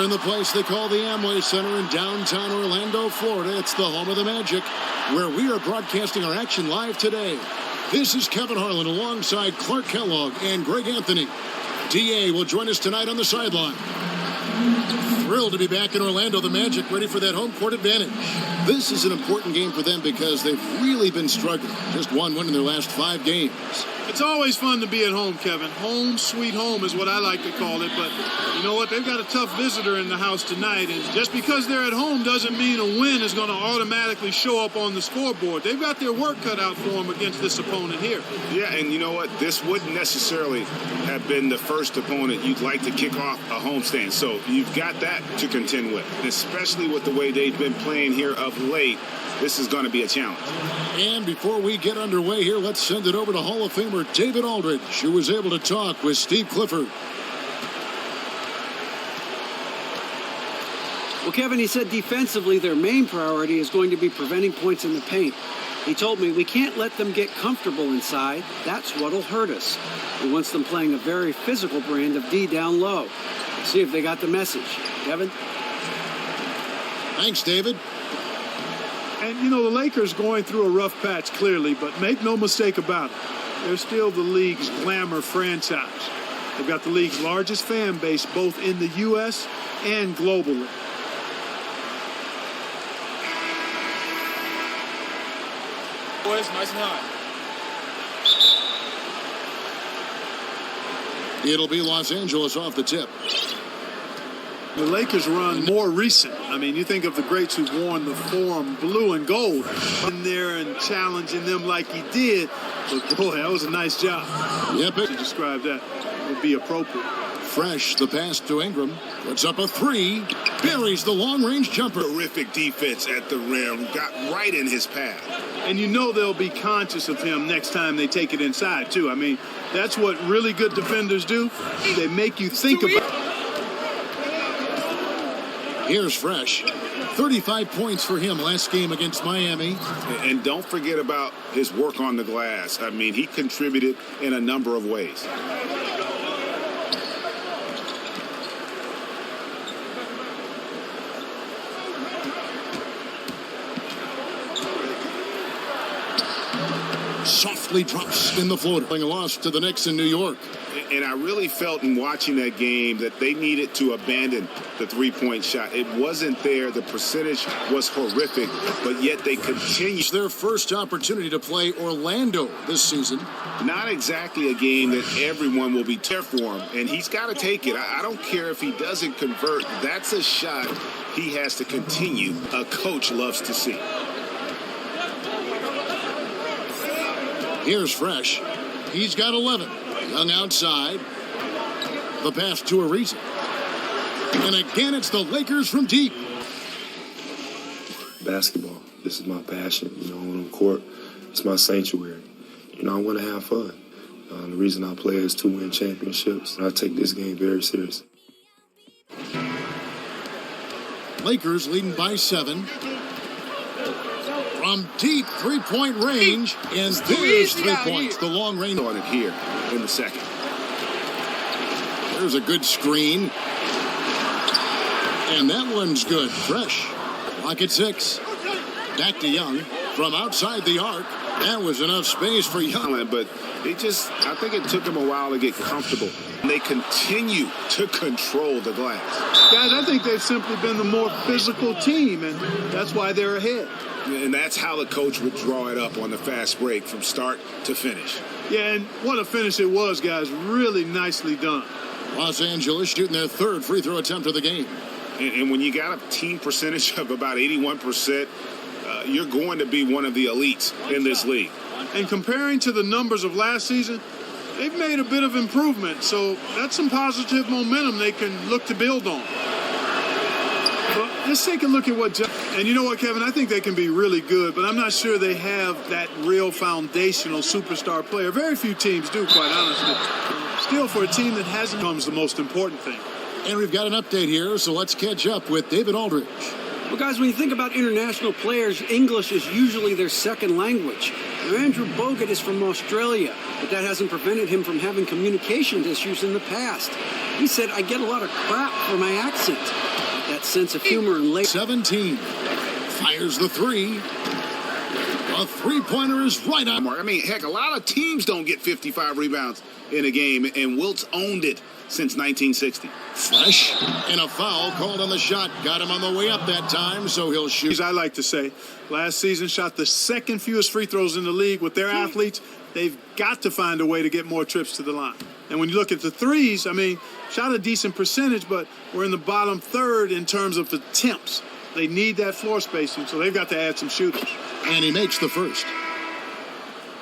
in the place they call the Amway Center in downtown Orlando, Florida. It's the home of the Magic, where we are broadcasting our action live today. This is Kevin Harlan alongside Clark Kellogg and Greg Anthony. DA will join us tonight on the sideline. Thrilled to be back in Orlando. The Magic ready for that home court advantage. This is an important game for them because they've really been struggling. Just one win in their last 5 games. It's always fun to be at home, Kevin. Home, sweet home is what I like to call it. But you know what? They've got a tough visitor in the house tonight. And just because they're at home doesn't mean a win is going to automatically show up on the scoreboard. They've got their work cut out for them against this opponent here. Yeah, and you know what? This wouldn't necessarily have been the first opponent you'd like to kick off a homestand. So you've got that to contend with, especially with the way they've been playing here of late. This is going to be a challenge. And before we get underway here, let's send it over to Hall of Famer David Aldridge, who was able to talk with Steve Clifford. Well, Kevin, he said defensively their main priority is going to be preventing points in the paint. He told me we can't let them get comfortable inside. That's what'll hurt us. He wants them playing a very physical brand of D down low. Let's see if they got the message. Kevin? Thanks, David. And, you know, the Lakers going through a rough patch, clearly, but make no mistake about it. They're still the league's glamour franchise. They've got the league's largest fan base, both in the U.S. and globally. Boys, nice and high. It'll be Los Angeles off the tip. The Lakers run more recent. I mean, you think of the greats who've worn the form blue and gold in there and challenging them like he did. But boy, that was a nice job. Yep. To describe that would be appropriate. Fresh, the pass to Ingram. Puts up a 3. Buries the long-range jumper. Terrific defense at the rim. Got right in his path. And you know they'll be conscious of him next time they take it inside, too. I mean, that's what really good defenders do. They make you think about. Here's Fresh. 35 points for him last game against Miami. And don't forget about his work on the glass. I mean, he contributed in a number of ways. Softly drops in the floater. A loss to the Knicks in New York. And I really felt in watching that game that they needed to abandon the three-point shot. It wasn't there. The percentage was horrific, but yet they continued. It's their first opportunity to play Orlando this season. Not exactly a game that everyone will be there for him, and he's got to take it. I don't care if he doesn't convert. That's a shot he has to continue. A coach loves to see. Here's Fresh. He's got 11. Young outside. The pass to Ariza. And again, it's the Lakers from deep. Basketball. This is my passion. On the court, it's my sanctuary. I want to have fun. The reason I play is to win championships. I take this game very seriously. Lakers leading by 7. From deep three-point range, and there's 3 points. The long range on it here in the second. There's a good screen. And that one's good. Fresh. Clock at 6. Back to Young from outside the arc. That was enough space for Young. But I think it took them a while to get comfortable. They continue to control the glass. Guys, I think they've simply been the more physical team, and that's why they're ahead. And that's how the coach would draw it up on the fast break from start to finish. Yeah, and what a finish it was, guys. Really nicely done. Los Angeles shooting their 3rd free throw attempt of the game. And when you got a team percentage of about 81%, you're going to be one of the elites in this league. And comparing to the numbers of last season, they've made a bit of improvement. So that's some positive momentum they can look to build on. But let's take a look at what... And you know what, Kevin? I think they can be really good, but I'm not sure they have that real foundational superstar player. Very few teams do, quite honestly. Still, for a team that hasn't, comes the most important thing. And we've got an update here, so let's catch up with David Aldridge. Well, guys, when you think about international players, English is usually their second language. Now, Andrew Bogut is from Australia, but that hasn't prevented him from having communication issues in the past. He said, I get a lot of crap for my accent. That sense of humor and late. 17. Fires the three. A three-pointer is right on. I mean, heck, a lot of teams don't get 55 rebounds in a game, and Wilt's owned it since 1960. Fresh, and a foul called on the shot. Got him on the way up that time, so he'll shoot. As I like to say, last season shot the second fewest free throws in the league. With their athletes, they've got to find a way to get more trips to the line. And when you look at the threes, I mean, shot a decent percentage, but we're in the bottom third in terms of attempts. They need that floor spacing, so they've got to add some shooting. And he makes the first.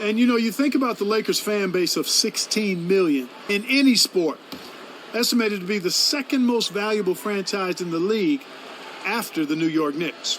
And, you know, you think about the Lakers fan base of 16 million in any sport, estimated to be the second most valuable franchise in the league after the New York Knicks.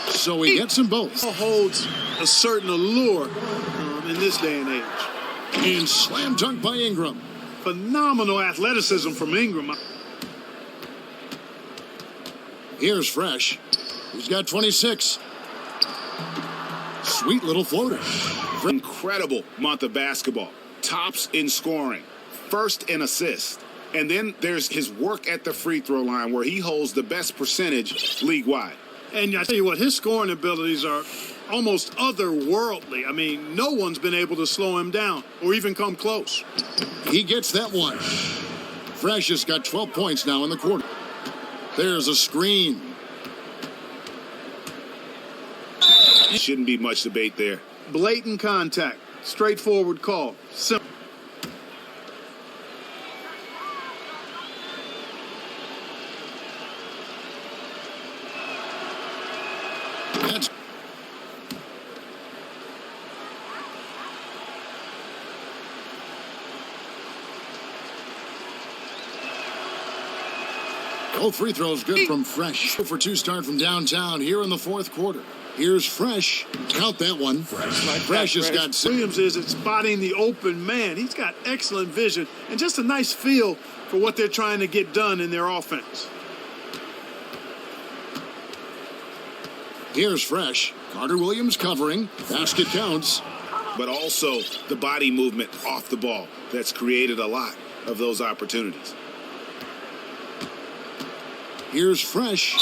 So he gets them both. Holds a certain allure in this day and age. And slam dunk by Ingram. Phenomenal athleticism from Ingram. Here's Fresh. He's got 26. Sweet little floater. Incredible month of basketball. Tops in scoring. First in assists. And then there's his work at the free throw line where he holds the best percentage league-wide. And I tell you what, his scoring abilities are almost otherworldly. I mean, no one's been able to slow him down or even come close. He gets that one. Fresh has got 12 points now in the quarter. There's a screen. Shouldn't be much debate there. Blatant contact. Straightforward call. Simple. That's both free throws good from Fresh. 2-for-2 start from downtown here in the fourth quarter. Here's Fresh. Count that one. Fresh has got Williams is at spotting the open man. He's got excellent vision and just a nice feel for what they're trying to get done in their offense. Here's Fresh. Carter Williams covering. Basket counts. But also the body movement off the ball that's created a lot of those opportunities. Here's Fresh.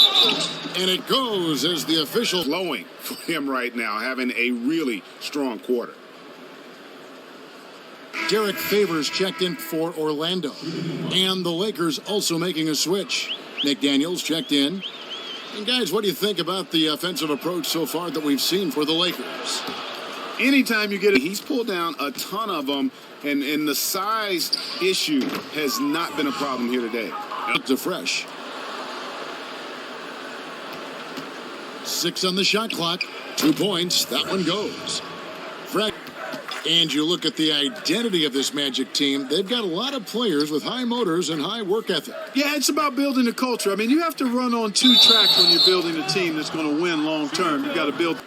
And it goes as the official. Flowing for him right now, having a really strong quarter. Derek Favors checked in for Orlando. And the Lakers also making a switch. McDaniels checked in. And guys, what do you think about the offensive approach so far that we've seen for the Lakers? Anytime you get it, He's pulled down a ton of them, and the size issue has not been a problem here today. Up to Fresh. 6 on the shot clock. 2 points. That one goes. Fresh. And you look at the identity of this Magic team, they've got a lot of players with high motors and high work ethic. yeah, it's about building a culture. I mean, you have to run on two tracks when you're building a team that's going to win long term. You've got to build.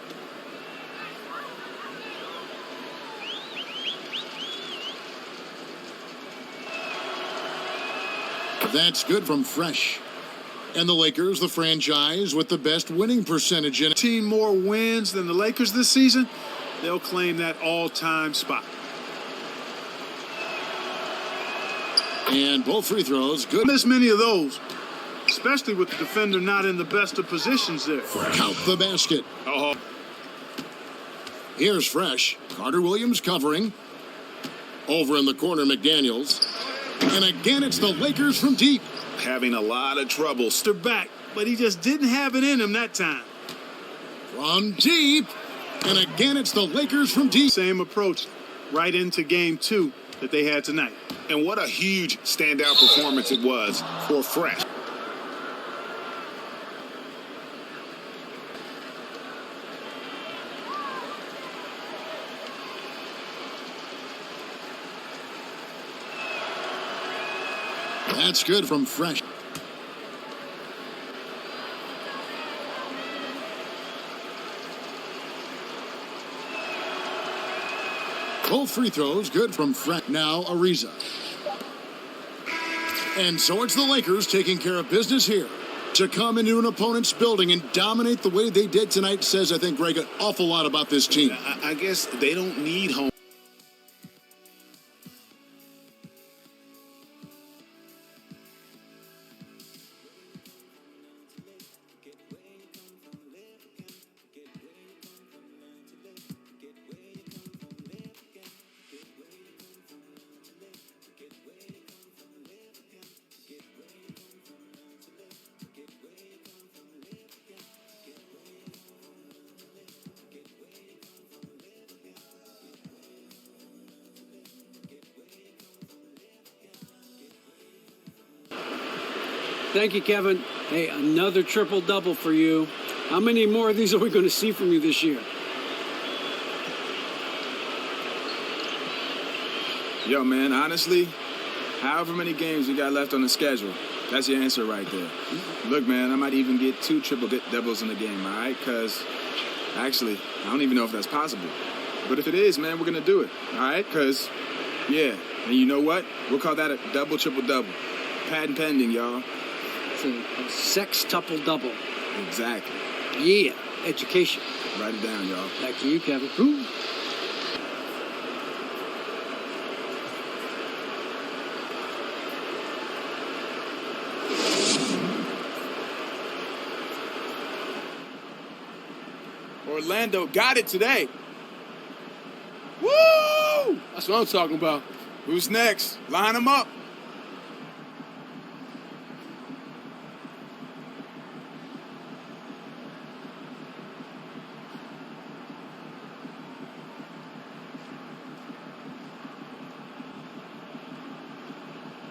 That's good from Fresh. And the Lakers, the franchise with the best winning percentage in it. Team more wins than the Lakers this season, they'll claim that all-time spot. And both free throws, good. Miss many of those, especially with the defender not in the best of positions there. Count the basket. Oh, Here's Fresh. Carter Williams covering. Over in the corner, McDaniels. And again, it's the Lakers from deep. having a lot of trouble. They're back, but he just didn't have it in him that time. From deep. And again, it's the Lakers from deep. Same approach right into game 2 that they had tonight. And what a huge standout performance it was for Fresh. That's good from Fresh. Both free throws good from Fresh. Now Ariza. And so it's the Lakers taking care of business here. To come into an opponent's building and dominate the way they did tonight says, I think, Greg, an awful lot about this team. I guess they don't need home. Thank you, Kevin. Hey, another triple-double for you. How many more of these are we going to see from you this year? Yo, man, honestly, however many games we got left on the schedule, that's your answer right there. Look, man, I might even get 2 triple-doubles in the game, all right? Because, actually, I don't even know if that's possible. But if it is, man, we're going to do it, all right? Because, yeah, and you know what? We'll call that a double, triple-double. Patent pending, y'all. It's a sex-tuple-double. Exactly. Yeah, education. Write it down, y'all. Back to you, Kevin. Ooh. Orlando got it today. Woo! That's what I'm talking about. Who's next? Line them up.